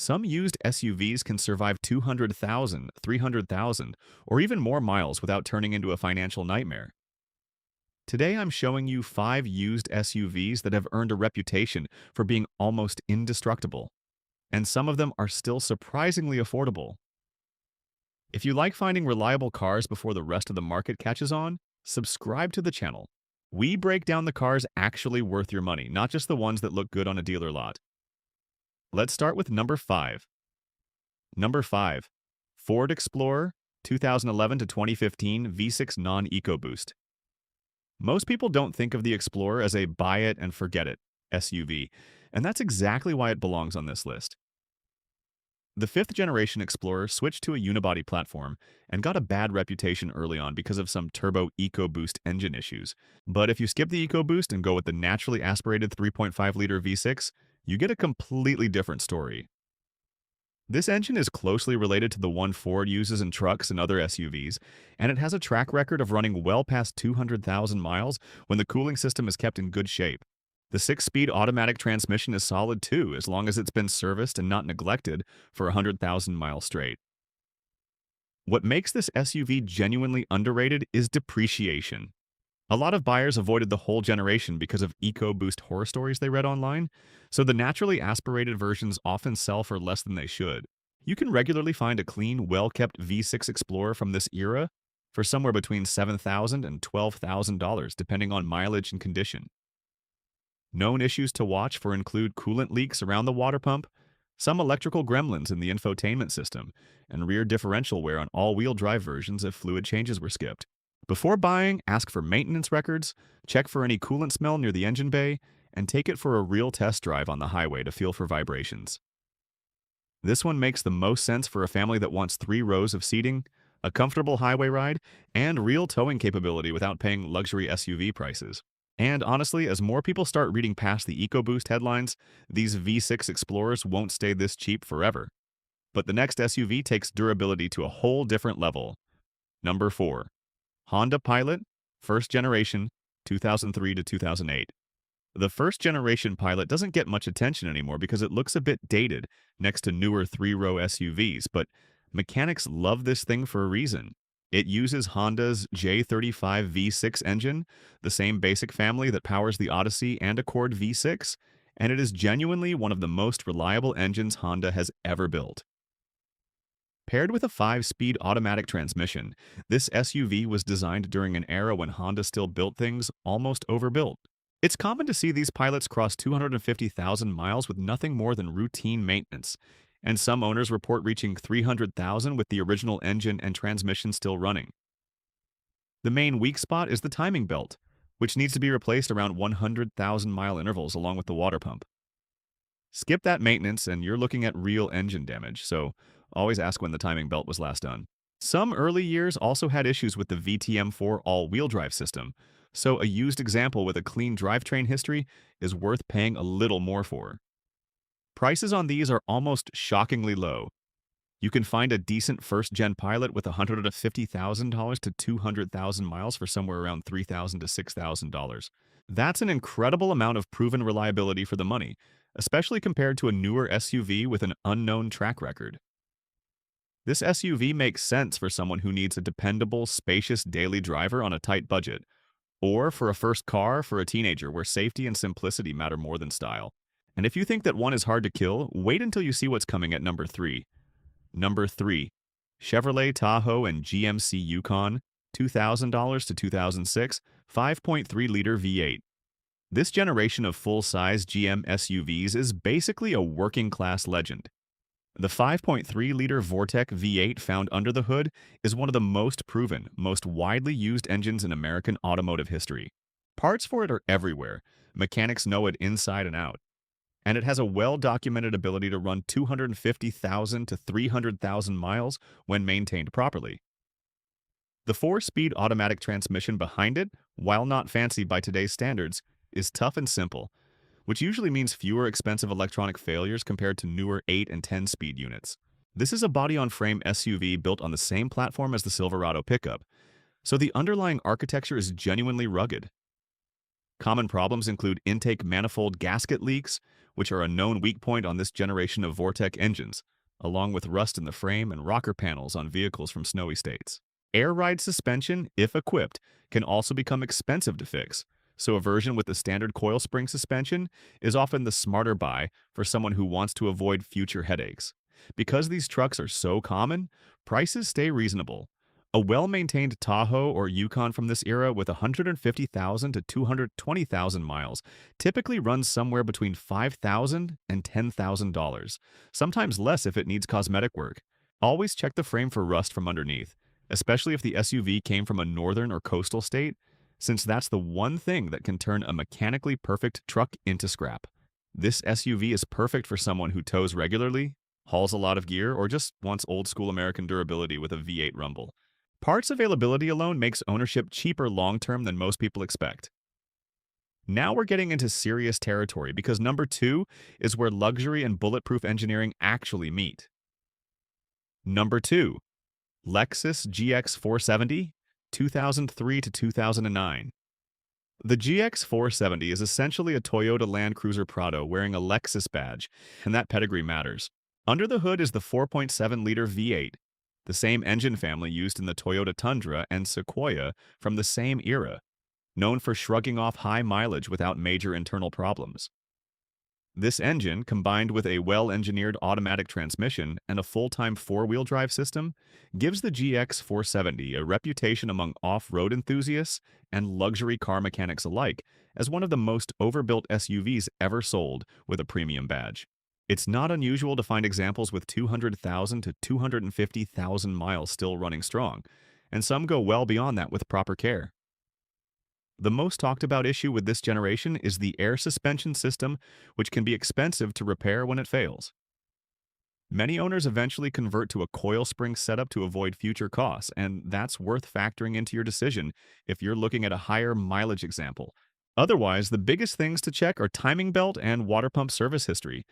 Some used SUVs can survive 200,000, 300,000, or even more miles without turning into a financial nightmare. Today I'm showing you 5 used SUVs that have earned a reputation for being almost indestructible, and some of them are still surprisingly affordable. If you like finding reliable cars before the rest of the market catches on, subscribe to the channel. We break down the cars actually worth your money, not just the ones that look good on a dealer lot. Let's start with number 5. Number 5. Ford Explorer 2011 to 2015 V6 Non-EcoBoost. Most people don't think of the Explorer as a buy-it-and-forget-it SUV, and that's exactly why it belongs on this list. The 5th-generation Explorer switched to a unibody platform and got a bad reputation early on because of some turbo EcoBoost engine issues. But if you skip the EcoBoost and go with the naturally aspirated 3.5-liter V6, you get a completely different story. This engine is closely related to the one Ford uses in trucks and other SUVs, and it has a track record of running well past 200,000 miles when the cooling system is kept in good shape. The 6-speed automatic transmission is solid too, as long as it's been serviced and not neglected for 100,000 miles straight. What makes this SUV genuinely underrated is depreciation. A lot of buyers avoided the whole generation because of EcoBoost horror stories they read online, so the naturally aspirated versions often sell for less than they should. You can regularly find a clean, well-kept V6 Explorer from this era for somewhere between $7,000 and $12,000 depending on mileage and condition. Known issues to watch for include coolant leaks around the water pump, some electrical gremlins in the infotainment system, and rear differential wear on all-wheel drive versions if fluid changes were skipped. Before buying, ask for maintenance records, check for any coolant smell near the engine bay, and take it for a real test drive on the highway to feel for vibrations. This one makes the most sense for a family that wants 3 rows of seating, a comfortable highway ride, and real towing capability without paying luxury SUV prices. And honestly, as more people start reading past the EcoBoost headlines, these V6 Explorers won't stay this cheap forever. But the next SUV takes durability to a whole different level. Number 4. Honda Pilot, 1st generation, 2003 to 2008. The 1st generation Pilot doesn't get much attention anymore because it looks a bit dated next to newer 3-row SUVs, but mechanics love this thing for a reason. It uses Honda's J35 V6 engine, the same basic family that powers the Odyssey and Accord V6, and it is genuinely one of the most reliable engines Honda has ever built. Paired with a 5-speed automatic transmission, this SUV was designed during an era when Honda still built things almost overbuilt. It's common to see these Pilots cross 250,000 miles with nothing more than routine maintenance, and some owners report reaching 300,000 with the original engine and transmission still running. The main weak spot is the timing belt, which needs to be replaced around 100,000-mile intervals along with the water pump. Skip that maintenance and you're looking at real engine damage, so always ask when the timing belt was last done. Some early years also had issues with the VTM4 all-wheel drive system, so a used example with a clean drivetrain history is worth paying a little more for. Prices on these are almost shockingly low. You can find a decent first-gen Pilot with $150,000 to 200,000 miles for somewhere around $3,000 to $6,000. That's an incredible amount of proven reliability for the money, especially compared to a newer SUV with an unknown track record. This SUV makes sense for someone who needs a dependable, spacious daily driver on a tight budget, or for a first car for a teenager where safety and simplicity matter more than style. And if you think that one is hard to kill, wait until you see what's coming at number 3. Number 3. Chevrolet Tahoe and GMC Yukon, $2,000 to 2006, 5.3-liter V8. This generation of full-size GM SUVs is basically a working-class legend. The 5.3-liter Vortec V8 found under the hood is one of the most proven, most widely used engines in American automotive history. Parts for it are everywhere. Mechanics know it inside and out. And it has a well-documented ability to run 250,000 to 300,000 miles when maintained properly. The 4-speed automatic transmission behind it, while not fancy by today's standards, is tough and simple, which usually means fewer expensive electronic failures compared to newer 8 and 10-speed units. This is a body-on-frame SUV built on the same platform as the Silverado pickup, so the underlying architecture is genuinely rugged. Common problems include intake manifold gasket leaks, which are a known weak point on this generation of Vortec engines, along with rust in the frame and rocker panels on vehicles from snowy states. Air ride suspension, if equipped, can also become expensive to fix, so a version with the standard coil spring suspension is often the smarter buy for someone who wants to avoid future headaches. Because these trucks are so common, prices stay reasonable. A well-maintained Tahoe or Yukon from this era with 150,000 to 220,000 miles typically runs somewhere between $5,000 and $10,000, sometimes less if it needs cosmetic work. Always check the frame for rust from underneath, especially if the SUV came from a northern or coastal state, since that's the one thing that can turn a mechanically perfect truck into scrap. This SUV is perfect for someone who tows regularly, hauls a lot of gear, or just wants old-school American durability with a V8 rumble. Parts availability alone makes ownership cheaper long-term than most people expect. Now we're getting into serious territory because number 2 is where luxury and bulletproof engineering actually meet. Number 2. Lexus GX 470, 2003 to 2009. The GX 470 is essentially a Toyota Land Cruiser Prado wearing a Lexus badge, and that pedigree matters. Under the hood is the 4.7-liter V8, the same engine family used in the Toyota Tundra and Sequoia from the same era, known for shrugging off high mileage without major internal problems. This engine, combined with a well-engineered automatic transmission and a full-time four-wheel drive system, gives the GX 470 a reputation among off-road enthusiasts and luxury car mechanics alike as one of the most overbuilt SUVs ever sold with a premium badge. It's not unusual to find examples with 200,000 to 250,000 miles still running strong, and some go well beyond that with proper care. The most talked about issue with this generation is the air suspension system, which can be expensive to repair when it fails. Many owners eventually convert to a coil spring setup to avoid future costs, and that's worth factoring into your decision if you're looking at a higher mileage example. Otherwise, the biggest things to check are timing belt and water pump service history,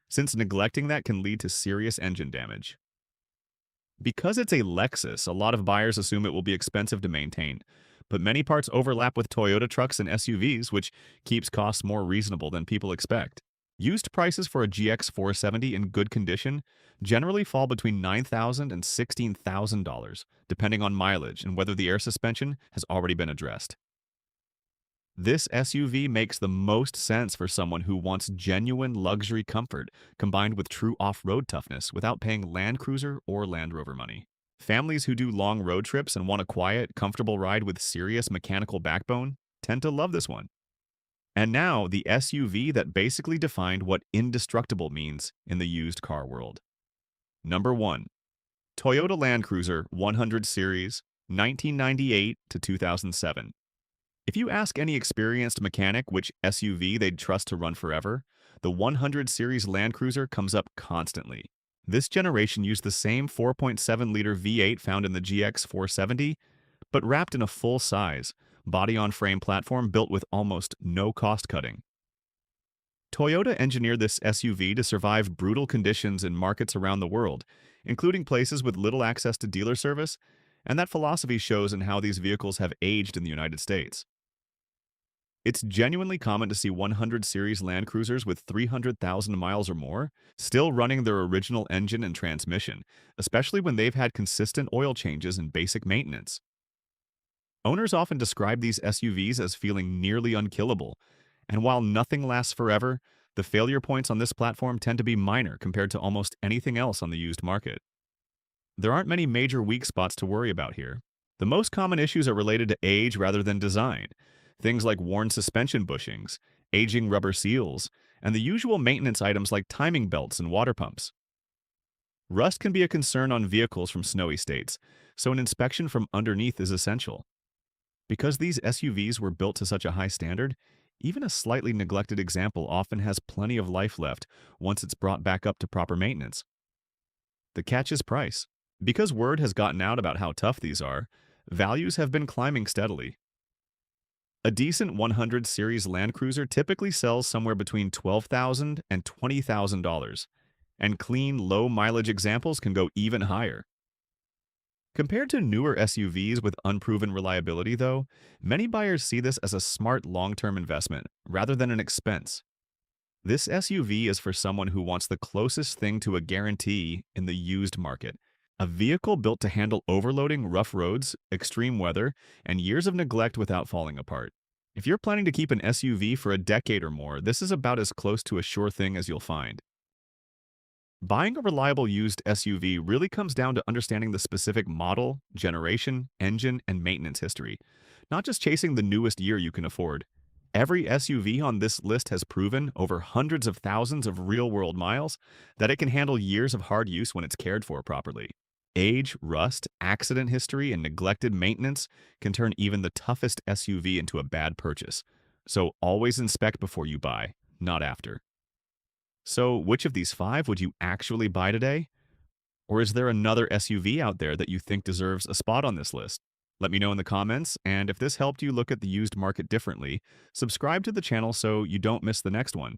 since neglecting that can lead to serious engine damage. Because it's a Lexus, a lot of buyers assume it will be expensive to maintain, but many parts overlap with Toyota trucks and SUVs, which keeps costs more reasonable than people expect. Used prices for a GX 470 in good condition generally fall between $9,000 and $16,000, depending on mileage and whether the air suspension has already been addressed. This SUV makes the most sense for someone who wants genuine luxury comfort combined with true off-road toughness without paying Land Cruiser or Land Rover money. Families who do long road trips and want a quiet, comfortable ride with serious mechanical backbone tend to love this one. And now, the SUV that basically defined what indestructible means in the used car world. Number 1. Toyota Land Cruiser 100 Series, 1998 to 2007. If you ask any experienced mechanic which SUV they'd trust to run forever, the 100 Series Land Cruiser comes up constantly. This generation used the same 4.7-liter V8 found in the GX 470, but wrapped in a full-size, body-on-frame platform built with almost no cost-cutting. Toyota engineered this SUV to survive brutal conditions in markets around the world, including places with little access to dealer service, and that philosophy shows in how these vehicles have aged in the United States. It's genuinely common to see 100 Series Land Cruisers with 300,000 miles or more still running their original engine and transmission, especially when they've had consistent oil changes and basic maintenance. Owners often describe these SUVs as feeling nearly unkillable, and while nothing lasts forever, the failure points on this platform tend to be minor compared to almost anything else on the used market. There aren't many major weak spots to worry about here. The most common issues are related to age rather than design. Things like worn suspension bushings, aging rubber seals, and the usual maintenance items like timing belts and water pumps. Rust can be a concern on vehicles from snowy states, so an inspection from underneath is essential. Because these SUVs were built to such a high standard, even a slightly neglected example often has plenty of life left once it's brought back up to proper maintenance. The catch is price. Because word has gotten out about how tough these are, values have been climbing steadily. A decent 100 Series Land Cruiser typically sells somewhere between $12,000 and $20,000, and clean, low-mileage examples can go even higher. Compared to newer SUVs with unproven reliability, though, many buyers see this as a smart long-term investment rather than an expense. This SUV is for someone who wants the closest thing to a guarantee in the used market. A vehicle built to handle overloading, rough roads, extreme weather, and years of neglect without falling apart. If you're planning to keep an SUV for a decade or more, this is about as close to a sure thing as you'll find. Buying a reliable used SUV really comes down to understanding the specific model, generation, engine, and maintenance history, not just chasing the newest year you can afford. Every SUV on this list has proven, over hundreds of thousands of real-world miles, that it can handle years of hard use when it's cared for properly. Age, rust, accident history, and neglected maintenance can turn even the toughest SUV into a bad purchase. So always inspect before you buy, not after. So, which of these five would you actually buy today? Or is there another SUV out there that you think deserves a spot on this list? Let me know in the comments, and if this helped you look at the used market differently, subscribe to the channel so you don't miss the next one.